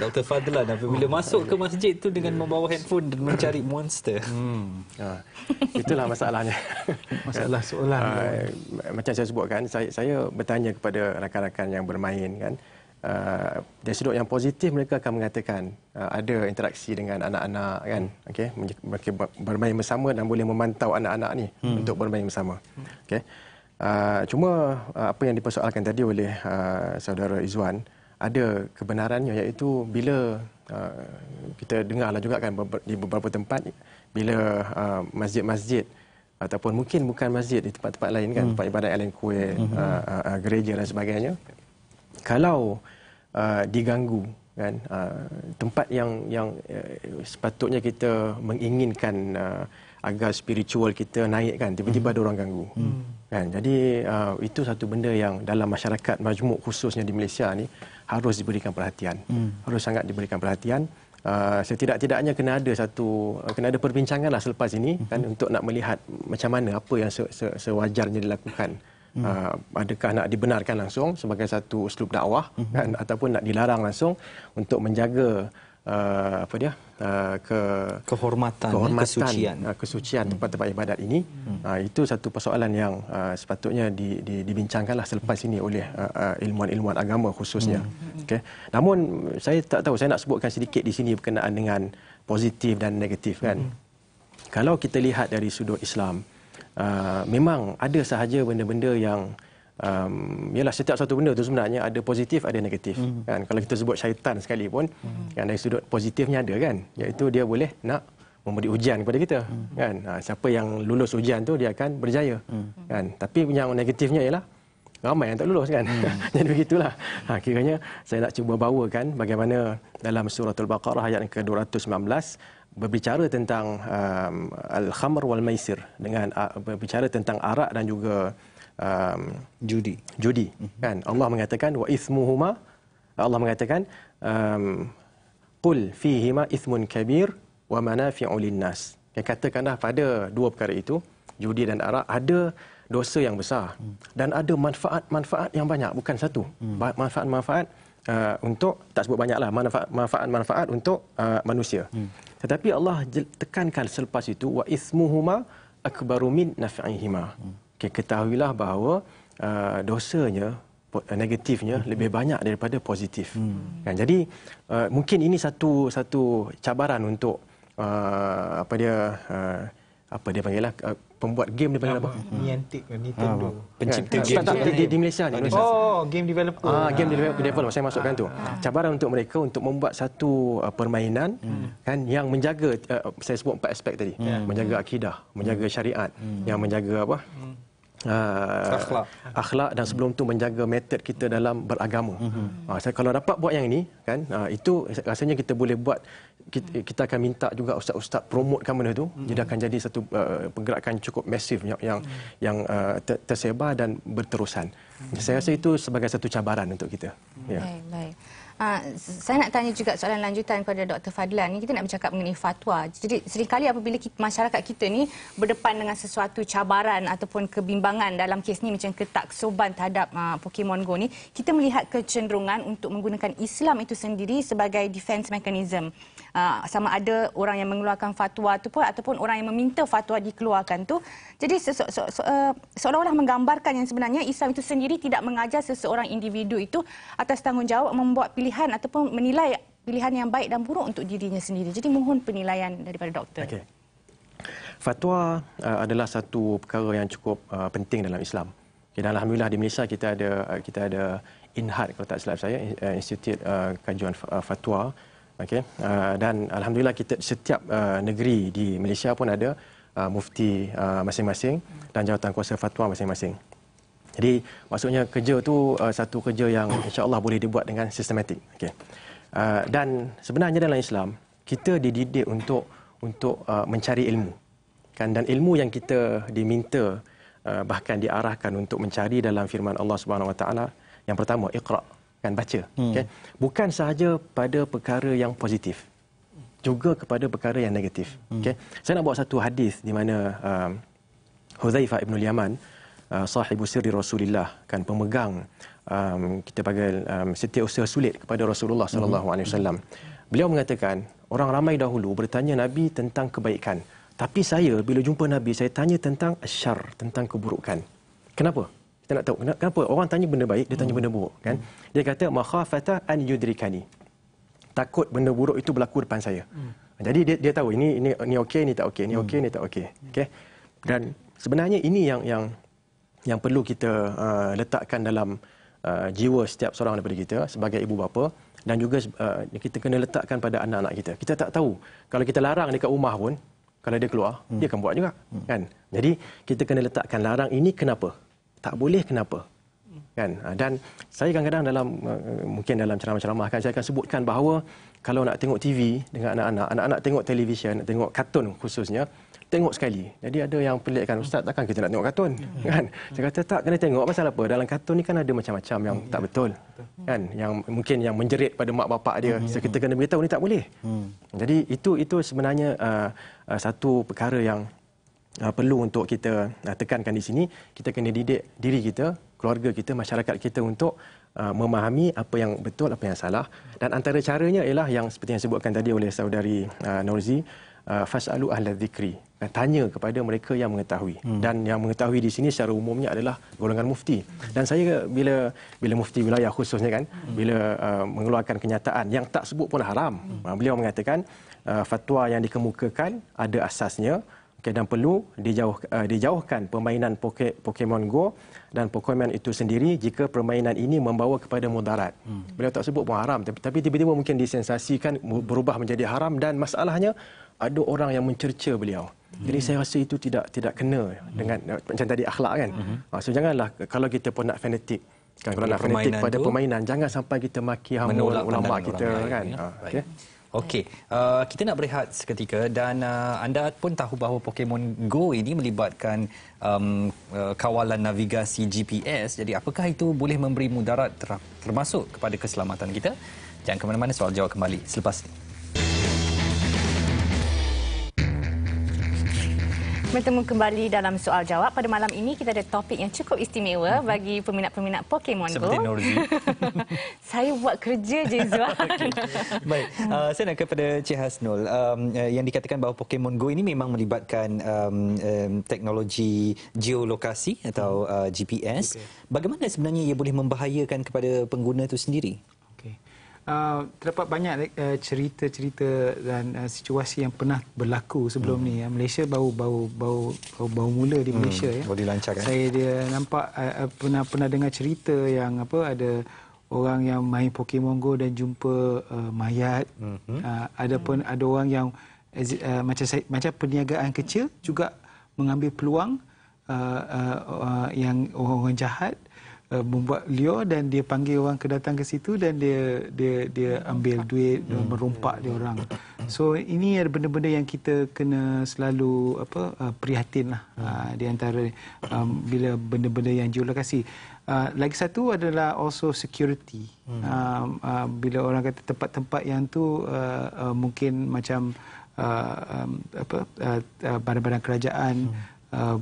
Dr. Fadlan apabila masuk ke masjid tu dengan membawa handphone dan mencari monster? Itulah masalahnya. Masalah soalan. Macam saya sebutkan, saya bertanya kepada rakan-rakan yang bermain kan. Dari sudut yang positif, mereka akan mengatakan ada interaksi dengan anak-anak kan, okey, mereka bermain bersama dan boleh memantau anak-anak ni untuk bermain bersama. Okey. Cuma apa yang dipersoalkan tadi oleh saudara Izwan, ada kebenarannya, iaitu bila kita dengarlah juga kan di beberapa tempat, bila masjid-masjid ataupun mungkin bukan masjid, di tempat-tempat lain kan, tempat ibadat yang lain, kuil, gereja dan sebagainya, kalau diganggu kan, tempat yang sepatutnya kita menginginkan agar spiritual kita naik, kan, tiba-tiba ada orang ganggu. Kan, jadi itu satu benda yang dalam masyarakat majmuk khususnya di Malaysia ni harus diberikan perhatian. Harus sangat diberikan perhatian. Setidak-tidaknya kena ada perbincangan lah selepas ini, kan, untuk nak melihat macam mana apa yang sewajarnya dilakukan. Adakah nak dibenarkan langsung sebagai satu uslub dakwah, kan, ataupun nak dilarang langsung untuk menjaga kehormatan, kesucian tempat-tempat ibadat ini. Itu satu persoalan yang sepatutnya dibincangkanlah selepas ini oleh ilmuwan-ilmuwan agama khususnya. Okay. Namun saya tak tahu, saya nak sebutkan sedikit di sini berkenaan dengan positif dan negatif, kan. Kalau kita lihat dari sudut Islam, memang ada sahaja benda-benda yang ialah setiap satu benda tu sebenarnya ada positif, ada negatif. Kan, kalau kita sebut syaitan sekalipun, kan, dari sudut positifnya ada, kan, iaitu dia boleh nak memberi ujian kepada kita, kan. Siapa yang lulus ujian tu dia akan berjaya, kan. Tapi yang negatifnya ialah ramai yang tak lulus, kan. Jadi begitulah. Kiranya saya nak cuba bawakan bagaimana dalam surah Al-Baqarah ayat yang ke-219 berbicara tentang al-khamr wal maisir, dengan berbicara tentang arak dan juga judi, kan. Allah mengatakan wa ithmuhuma, Allah mengatakan qul fihima ithmun kabir wa manafi'u linnas. Katakanlah pada dua perkara itu, judi dan arak, ada dosa yang besar dan ada manfaat-manfaat yang banyak, bukan satu. Manfaat-manfaat untuk, tak sebut banyaklah, manfaat-manfaat untuk manusia. Tetapi Allah tekankan selepas itu wa ithmuhuma akbaru min naf'ihima. Ketahuilah bahawa dosanya, negatifnya lebih banyak daripada positif. Kan, jadi mungkin ini satu cabaran untuk apa dia panggil lah, pembuat game dia panggil apa? Niantic, Nintendo. Pencipta game di Malaysia ni. Game developer. Game developer, saya masukkan tu. Cabaran untuk mereka untuk membuat satu permainan, kan, yang menjaga, saya sebut 4 aspek tadi. Menjaga akidah, menjaga syariat, yang menjaga apa? Akhlak, dan sebelum tu menjaga metod kita dalam beragama. Saya kalau dapat buat yang ini, kan, itu rasanya kita boleh buat, kita akan minta juga ustaz-ustaz promotekan benda tu. Dia akan jadi satu pergerakan cukup masif yang tersebar dan berterusan. Saya rasa itu sebagai satu cabaran untuk kita. Baik. Saya nak tanya juga soalan lanjutan kepada Dr. Fadlan. Ni kita nak bercakap mengenai fatwa. Jadi seringkali apabila masyarakat kita ni berdepan dengan sesuatu cabaran ataupun kebimbangan, dalam kes ni macam ketaksuban terhadap Pokemon Go ni, kita melihat kecenderungan untuk menggunakan Islam itu sendiri sebagai defense mechanism. Sama ada orang yang mengeluarkan fatwa tu pun ataupun orang yang meminta fatwa dikeluarkan tu. Jadi seolah-olah menggambarkan yang sebenarnya Islam itu sendiri tidak mengajar seseorang individu itu atas tanggungjawab membuat pilihan ataupun menilai pilihan yang baik dan buruk untuk dirinya sendiri. Jadi mohon penilaian daripada doktor. Okay. Fatwa adalah satu perkara yang cukup penting dalam Islam. Dan alhamdulillah di Malaysia kita ada INHAD, kalau tak silap saya, Institut Kajuan Fatwa. Okay. Dan alhamdulillah kita setiap negeri di Malaysia pun ada mufti masing-masing dan jawatan kuasa fatwa masing-masing. Jadi maksudnya kerja tu satu kerja yang insya-Allah boleh dibuat dengan sistematik. Okay. Dan sebenarnya dalam Islam kita dididik untuk mencari ilmu. Kan, dan ilmu yang kita diminta bahkan diarahkan untuk mencari dalam firman Allah Subhanahu Wa Taala, yang pertama iqra, kan, baca. Okay. Bukan sahaja pada perkara yang positif, juga kepada perkara yang negatif. Okay. Saya nak bawa satu hadis di mana Hudzaifah ibn Yaman, sahibu sirri Rasulillah, kan, pemegang kita panggil setiausaha sulit kepada Rasulullah sallallahu alaihi wasallam. Beliau mengatakan, orang ramai dahulu bertanya Nabi tentang kebaikan, tapi saya bila jumpa Nabi saya tanya tentang asyar, tentang keburukan. Kenapa? Kita nak tahu kenapa orang tanya benda baik, dia tanya benda buruk, kan? Dia kata makhafata an yudrikani. Takut benda buruk itu berlaku depan saya. Jadi dia tahu ini okey, ini tak okey, ini okey, ini tak okey. Okey. Dan sebenarnya ini yang perlu kita letakkan dalam jiwa setiap seorang daripada kita sebagai ibu bapa, dan juga kita kena letakkan pada anak-anak kita. Kita tak tahu kalau kita larang dekat rumah pun, kalau dia keluar, dia akan buat juga, kan? Jadi kita kena letakkan larang ini kenapa? Tak boleh kenapa? kan. Dan saya kadang-kadang mungkin dalam ceramah-ceramah saya akan sebutkan bahawa kalau nak tengok TV dengan anak-anak tengok televisyen, nak tengok kartun khususnya, tengok sekali. Jadi ada yang pelik kan, Ustaz, takkan kita nak tengok kartun? Kan? Saya kata tak, kena tengok. Pasal apa? Dalam kartun ni kan ada macam-macam yang tak betul. Kan? Yang mungkin yang menjerit pada mak bapak dia. So kita kena beritahu ni tak boleh. Jadi itu sebenarnya satu perkara yang perlu untuk kita tekankan di sini. Kita kena didik diri kita, keluarga kita, masyarakat kita untuk memahami apa yang betul, apa yang salah. Dan antara caranya ialah yang seperti yang disebutkan tadi oleh saudari Norzi, fas'alu ahla dzikri. Tanya kepada mereka yang mengetahui. Dan yang mengetahui di sini secara umumnya adalah golongan mufti. Dan saya bila mufti wilayah khususnya kan, bila mengeluarkan kenyataan yang tak sebut pun haram, beliau mengatakan fatwa yang dikemukakan ada asasnya. Dan perlu dijauhkan permainan Pokemon Go dan Pokemon itu sendiri jika permainan ini membawa kepada mudarat. Beliau tak sebut pun haram, tapi tiba-tiba mungkin disensasikan, berubah menjadi haram, dan masalahnya ada orang yang mencerca beliau. Jadi saya rasa itu tidak kena dengan macam tadi akhlak kan. So janganlah kalau kita pun nak fanatik, kalau nak fanatik pada permainan, jangan sampai kita maki hamun ulama kita kan. Okey. Okey, kita nak berehat seketika dan anda pun tahu bahawa Pokemon Go ini melibatkan kawalan navigasi GPS. Jadi apakah itu boleh memberi mudarat termasuk kepada keselamatan kita? Jangan ke mana-mana, soal jawab kembali selepas ini. Bertemu kembali dalam soal jawab. Pada malam ini kita ada topik yang cukup istimewa bagi peminat-peminat Pokemon Go. Seperti Norzi. Saya buat kerja je, Zuan. Okay. Baik, saya nak kepada Cik Hasnul. Yang dikatakan bahawa Pokemon Go ini memang melibatkan teknologi geolokasi atau GPS. Bagaimana sebenarnya ia boleh membahayakan kepada pengguna itu sendiri? Terdapat banyak cerita-cerita dan situasi yang pernah berlaku sebelum ni. Malaysia baru mula di Malaysia ya. Baru dilancarkan. Saya nampak pernah dengar cerita yang ada orang yang main Pokemon Go dan jumpa mayat. Ada orang yang macam perniagaan kecil juga mengambil peluang yang orang jahat membuat liur dan dia panggil orang datang ke situ dan dia ambil duit dan merompak dia orang. So ini ada benda-benda yang kita kena selalu prihatin lah di antara bila benda-benda yang geolokasi. Lagi satu adalah also security. Bila orang kata tempat-tempat yang tu mungkin macam badan-badan kerajaan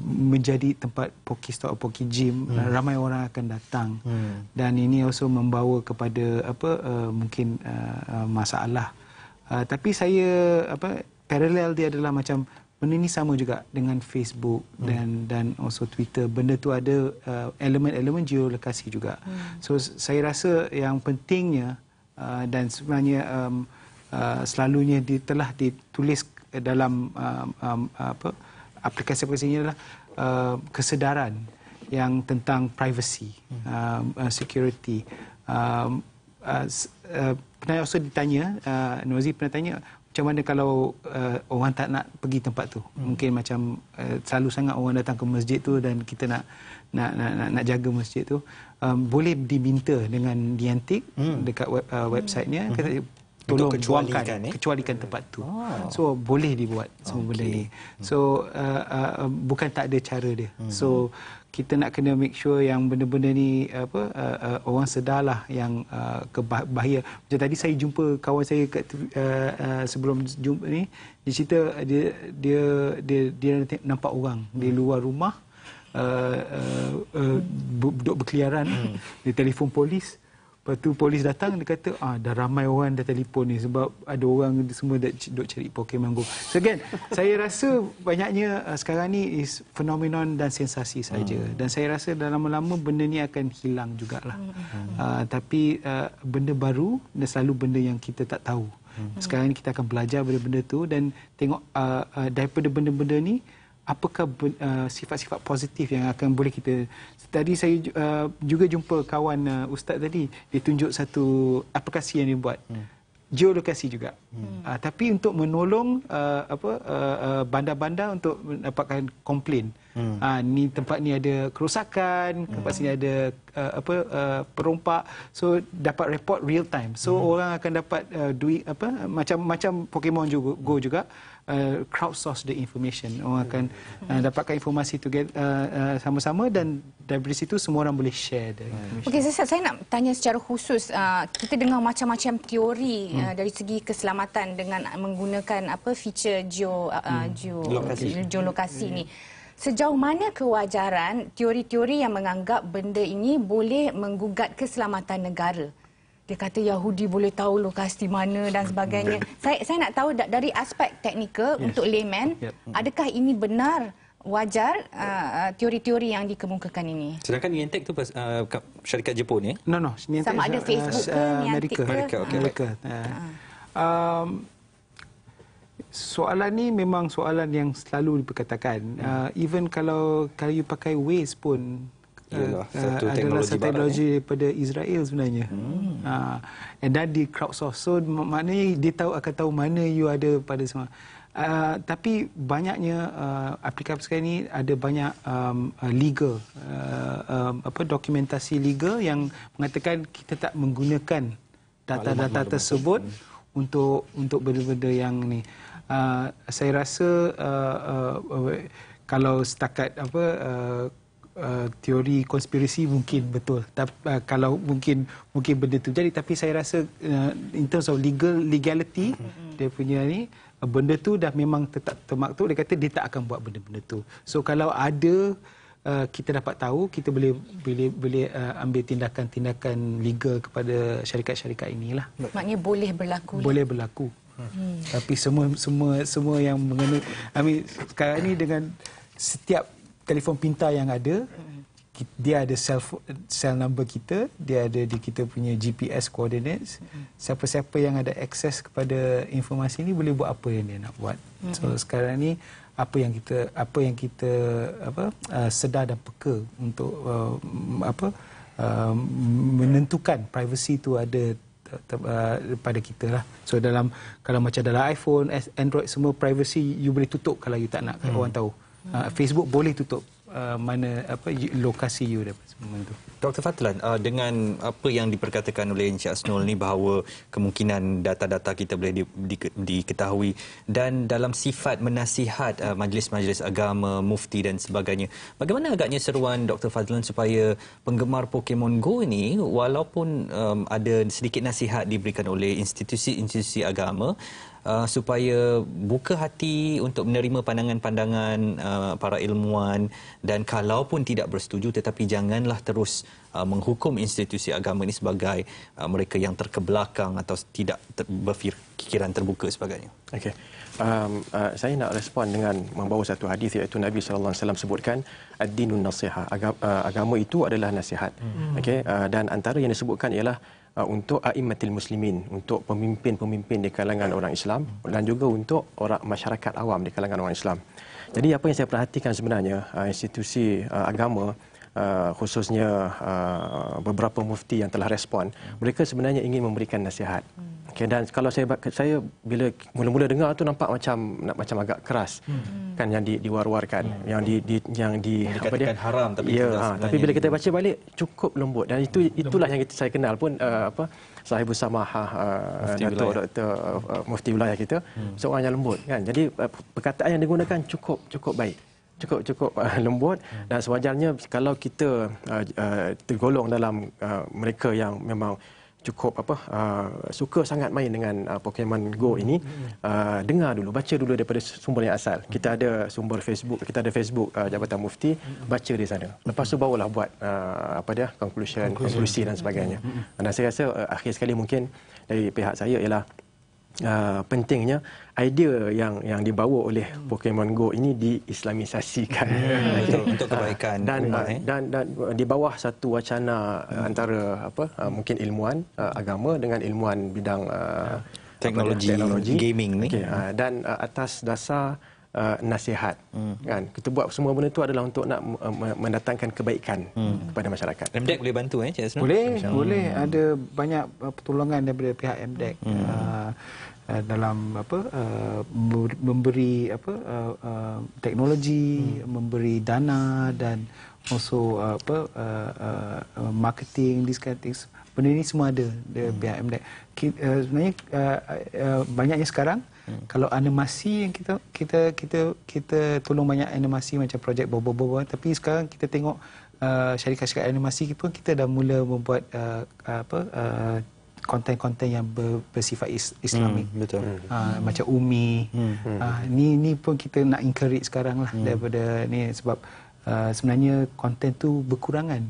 menjadi tempat Pokestop, Pokegym, ramai orang akan datang dan ini also membawa kepada mungkin masalah. Tapi saya paralel dia adalah macam benda ini sama juga dengan Facebook dan also Twitter. Benda tu ada elemen-elemen geolokasi juga. So saya rasa yang pentingnya dan sebenarnya selalunya telah ditulis dalam aplikasi-aplikasi ini adalah kesedaran yang tentang privacy, security. Pernah also ditanya, Norzi pernah tanya, macam mana kalau orang tak nak pergi tempat tu? Mungkin macam selalu sangat orang datang ke masjid tu dan kita nak jaga masjid tu. Boleh diminta dengan Niantic dekat website-nya, tolong kecualikan tempat tu. So boleh dibuat semua benda ni. So bukan tak ada cara dia. So kita nak kena make sure yang benda-benda ni orang sedarlah yang bahaya. Macam tadi saya jumpa kawan saya kat sebelum jumpa ni, dia cerita dia nampak orang di luar rumah duduk berkeliaran, dia telefon polis. Lepas tu polis datang, dia kata dah ramai orang dah telefon ni sebab ada orang semua dah duk cari Pokemon Go. So again, saya rasa banyaknya sekarang ni is phenomenon dan sensasi saja. Dan saya rasa dalam lama benda ni akan hilang jugalah. Tapi benda baru dan selalu benda yang kita tak tahu. Sekarang ni kita akan belajar benda-benda tu dan tengok daripada benda-benda ni apakah sifat-sifat positif yang akan boleh kita. Tadi saya juga jumpa kawan ustaz tadi, dia tunjuk satu aplikasi yang dia buat, geolokasi juga, tapi untuk menolong bandar-bandar untuk mendapatkan komplain Ni tempat ni ada kerosakan, tempat sini ada perompak. So dapat report real time. So orang akan dapat duit macam Pokemon Go juga. Crowdsource the information. Orang akan dapatkan informasi sama-sama dan dari situ semua orang boleh share the information. Okey, saya nak tanya secara khusus. Kita dengar macam-macam teori dari segi keselamatan dengan menggunakan feature geolokasi ni. Sejauh mana kewajaran teori-teori yang menganggap benda ini boleh menggugat keselamatan negara? Dia kata Yahudi boleh tahu lokasi mana dan sebagainya. Saya nak tahu dari aspek teknikal untuk layman, adakah ini benar wajar teori-teori yang dikemukakan ini? Sedangkan Niantic tu syarikat Jepun ya? No. Sama ada Facebook ke Niantic ke? Amerika. Soalan ni memang soalan yang selalu diperkatakan. Even kalau you pakai Waze pun adalah satu teknologi daripada Israel sebenarnya. Dan di crowdsource. So maknanya dia akan tahu mana you ada pada semua. Tapi banyaknya aplikasi sekarang ni ada banyak legal dokumentasi legal yang mengatakan kita tak menggunakan data-data tersebut untuk benda-benda yang ni. Saya rasa kalau setakat teori konspirasi mungkin betul. Kalau mungkin benda tu jadi, tapi saya rasa in terms of legality dia punya ni, benda tu dah memang tetap termaktub. Dia kata dia tak akan buat benda-benda tu. So kalau ada kita dapat tahu, kita boleh ambil tindakan legal kepada syarikat-syarikat inilah. Maknanya boleh berlaku. Boleh berlaku. Tapi semua yang mengenai sekarang ni dengan setiap telefon pintar yang ada, dia ada cell number kita, dia ada di kita punya GPS coordinates. Siapa-siapa yang ada akses kepada informasi ni boleh buat apa yang dia nak buat. So sekarang ni apa yang kita sedar dan peka untuk menentukan privacy tu ada pada kita lah. So kalau macam dalam iPhone, Android, semua privacy you boleh tutup kalau you tak nak orang tahu. Facebook boleh tutup lokasi you dapat semua itu. Dr. Fadlan, dengan apa yang diperkatakan oleh Encik Hasnul ni bahawa kemungkinan data-data kita boleh diketahui dan dalam sifat menasihat majlis-majlis agama, mufti dan sebagainya. Bagaimana agaknya seruan Dr. Fadlan supaya penggemar Pokemon Go ini walaupun ada sedikit nasihat diberikan oleh institusi-institusi agama supaya buka hati untuk menerima pandangan-pandangan para ilmuwan dan kalaupun tidak bersetuju tetapi janganlah terus menghukum institusi agama ini sebagai mereka yang terkebelakang atau tidak berfikiran terbuka sebagainya. Okey. Saya nak respon dengan membawa satu hadis iaitu Nabi sallallahu alaihi wasallam sebutkan ad-dinun nasihah. Agama itu adalah nasihat. Okey, dan antara yang disebutkan ialah untuk a'immatil muslimin, untuk pemimpin-pemimpin di kalangan orang Islam dan juga untuk orang masyarakat awam di kalangan orang Islam. Jadi apa yang saya perhatikan sebenarnya institusi agama khususnya beberapa mufti yang telah respon, mereka sebenarnya ingin memberikan nasihat. Okay, dan kalau saya bila mula-mula dengar tu nampak macam agak keras kan yang diwar-warkan, yang dikatakan haram tapi tapi bila kita baca balik cukup lembut dan itulah yang saya kenal pun Sahibus Samahah Datuk Dr. Mufti wilayah kita, seorang yang lembut kan. Jadi perkataan yang digunakan cukup baik. Cukup lembut dan sewajarnya kalau kita tergolong dalam mereka yang memang cukup suka sangat main dengan Pokemon Go ini, dengar dulu, baca dulu daripada sumber yang asal. Kita ada sumber Facebook, kita ada Facebook Jabatan Mufti, baca di sana. Lepas tu barulah buat konklusi dan sebagainya. Dan saya rasa akhir sekali mungkin dari pihak saya ialah pentingnya idea yang dibawa oleh Pokemon Go ini diislamisasikan untuk kebaikan dan di bawah satu wacana antara mungkin ilmuwan agama dengan ilmuwan bidang teknologi gaming ni, dan atas dasar nasihat kan. Kita buat semua benda itu adalah untuk nak mendatangkan kebaikan kepada masyarakat. MDEC boleh bantu Cik Hasnul? Boleh. Ada banyak pertolongan daripada pihak MDEC. dalam memberi teknologi, memberi dana dan also marketing, this kind of things. Benda ini semua ada dari pihak MDEC. Sebenarnya banyaknya sekarang kalau animasi yang kita tolong banyak animasi macam projek bobo-bobo, tapi sekarang kita tengok syarikat-syarikat animasi pun kita dah mula membuat konten-konten yang bersifat Islamik. Betul. Macam Umi. Ni pun kita nak encourage sekarang lah daripada ni sebab sebenarnya konten tu berkurangan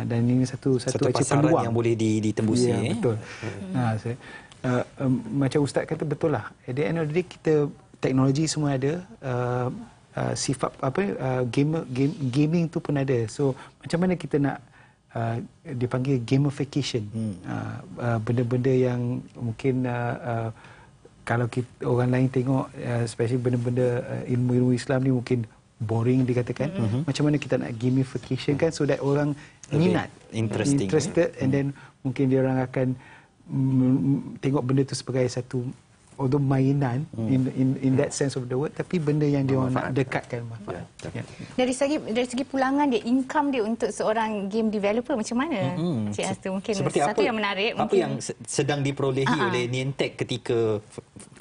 dan ini satu pasaran peluang yang boleh ditembusi. Ya, betul. Macam Ustaz kata betul lah. At the end of the day kita teknologi semua ada, sifat gaming tu pun ada. So macam mana kita nak dipanggil gamification, benda-benda yang mungkin kalau orang lain tengok, especially benda-benda ilmu-ilmu Islam ni mungkin boring dikatakan. Macam mana kita nak gamification kan so that orang minat, interested, and then mungkin dia orang akan tengok benda tu sebagai satu mainan in that sense of the word, tapi benda yang dia orang nak dekatkan manfaat. Dari segi pulangan dia, income dia untuk seorang game developer macam mana? Cik Hasto, mungkin seperti satu apa, yang menarik. Apa yang sedang diperolehi oleh Niantic ketika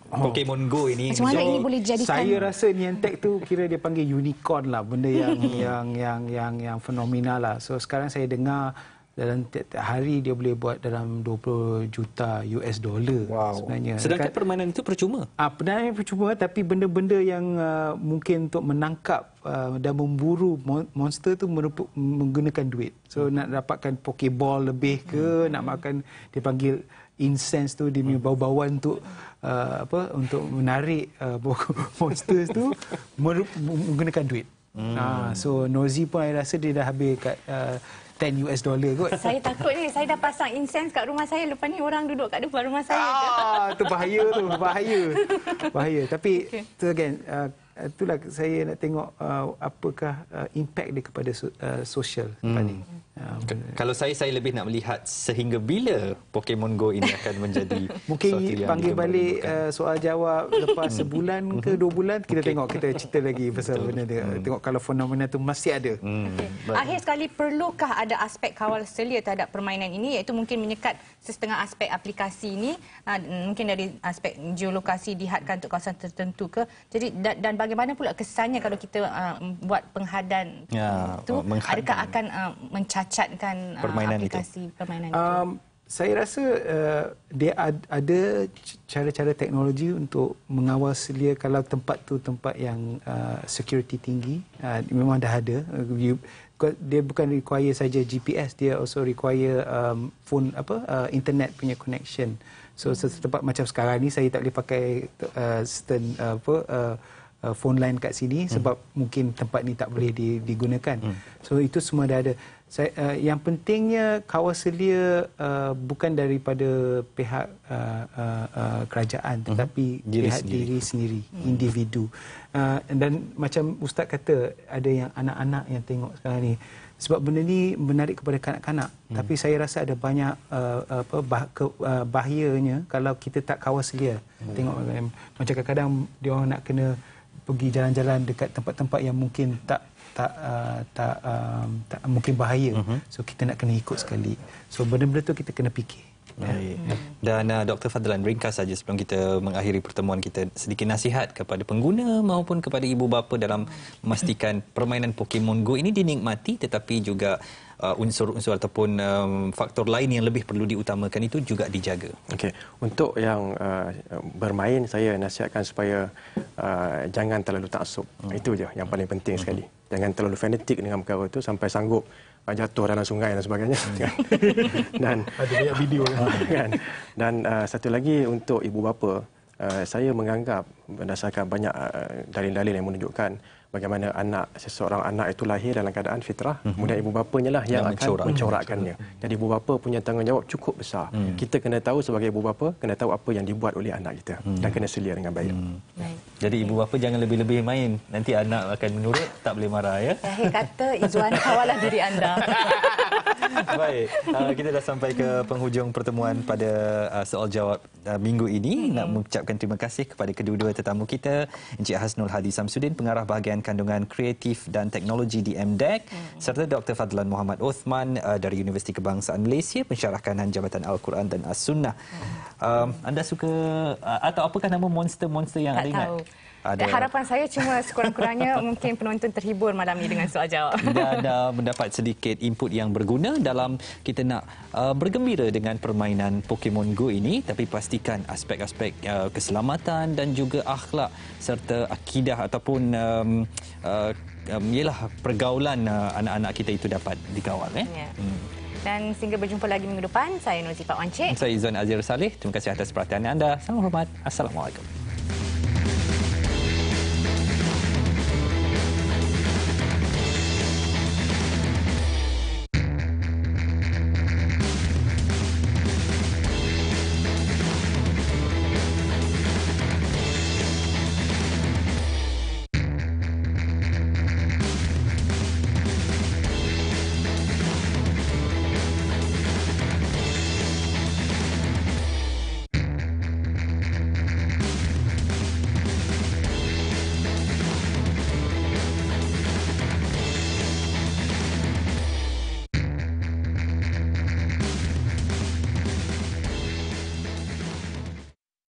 Pokemon Go ini? Macam mana ini boleh dijadikan? Saya rasa Niantic tu kira dia panggil unicorn lah, benda yang fenomenal lah. So sekarang saya dengar dalam tiap-tiap hari dia boleh buat dalam 20 juta US dollar sebenarnya. Sedangkan permainan itu percuma. Permainan percuma, tapi benda-benda yang mungkin untuk menangkap dan memburu monster tu menggunakan duit. So nak dapatkan Pokeball lebih ke, nak makan dia panggil incense tu, dia punya bau-bauan untuk untuk menarik monster tu menggunakan duit. So Nozi pun saya rasa dia dah habis kat $10 kot. Saya takut ni, saya dah pasang incense kat rumah saya, lepas ni orang duduk kat depan rumah saya. Itu bahaya tu, bahaya. Tapi tu again, itulah saya nak tengok apakah impact dia kepada sosial lepas ni. Kalau saya lebih nak melihat sehingga bila Pokemon Go ini akan menjadi mungkin panggil balik soal jawab lepas sebulan ke 2 bulan kita tengok, kita cerita lagi pasal benda dia. Tengok kalau fenomena tu masih ada. Akhir sekali, perlukah ada aspek kawal selia terhadap permainan ini, iaitu mungkin menyekat setengah aspek aplikasi ini, mungkin dari aspek geolokasi dihadkan untuk kawasan tertentu ke. Jadi dan bagaimana pula kesannya kalau kita buat penghadan itu, adakah akan mencacatkan aplikasi permainan itu? Saya rasa dia ada cara-cara teknologi untuk mengawal selia kalau tempat tu tempat yang security tinggi. Memang dah ada. Dia bukan require saja GPS, dia also require phone internet punya connection. So tempat macam sekarang ni saya tak boleh pakai phone line kat sini sebab mungkin tempat ni tak boleh digunakan. So itu semua dah ada. Yang pentingnya kawal selia bukan daripada pihak kerajaan tetapi pihak diri sendiri, individu. Dan macam Ustaz kata, ada yang anak-anak yang tengok sekarang ni. Sebab benda ni menarik kepada kanak-kanak. Tapi saya rasa ada banyak bahayanya kalau kita tak kawal selia. Tengok macam kadang-kadang dia orang nak kena pergi jalan-jalan dekat tempat-tempat yang mungkin tak mungkin bahaya. So kita nak kena ikut sekali. So benda-benda tu kita kena fikir. Dan Dr. Fadlan, ringkas saja sebelum kita mengakhiri pertemuan kita, sedikit nasihat kepada pengguna maupun kepada ibu bapa dalam memastikan permainan Pokemon Go ini dinikmati, tetapi juga unsur-unsur ataupun faktor lain yang lebih perlu diutamakan itu juga dijaga. Okey, untuk yang bermain, saya nasihatkan supaya jangan terlalu taksub. Itu je yang paling penting sekali. Jangan terlalu fanatik dengan perkara itu sampai sanggup jatuh dalam sungai dan sebagainya. Dan ada banyak video kan. Dan satu lagi untuk ibu bapa, saya menganggap berdasarkan banyak dalil-dalil yang menunjukkan bagaimana seseorang anak itu lahir dalam keadaan fitrah, kemudian ibu bapanya lah yang akan mencorakkannya. Jadi ibu bapa punya tanggungjawab cukup besar. Kita kena tahu sebagai ibu bapa, kena tahu apa yang dibuat oleh anak kita dan kena selia dengan baik. Jadi ibu bapa jangan lebih-lebih main. Nanti anak akan menurut, tak boleh marah ya. Akhir kata, Izzuan, kawalah diri anda. Baik, kita dah sampai ke penghujung pertemuan pada soal jawab minggu ini. Nak mengucapkan terima kasih kepada kedua-dua tetamu kita, Encik Hasnul Hadi Samsudin, Pengarah Bahagian Kandungan Kreatif dan Teknologi di MDEC, serta Dr. Fadlan Muhammad Othman dari Universiti Kebangsaan Malaysia, Pensyarah Kanan Jabatan Al-Quran dan As-Sunnah. Anda suka atau apakah nama monster-monster yang ada ingat? Tahu. Dan harapan saya cuma sekurang-kurangnya mungkin penonton terhibur malam ini dengan soal jawab. Dan mendapat sedikit input yang berguna dalam kita nak bergembira dengan permainan Pokemon Go ini, tapi pastikan aspek-aspek keselamatan dan juga akhlak serta akidah ataupun ialah pergaulan anak-anak kita itu dapat dikawal. Ya. Dan sehingga berjumpa lagi minggu depan, saya Nur Zifat Wancik. Saya Izzuan Azir Saleh. Terima kasih atas perhatian anda. Salam hormat. Assalamualaikum.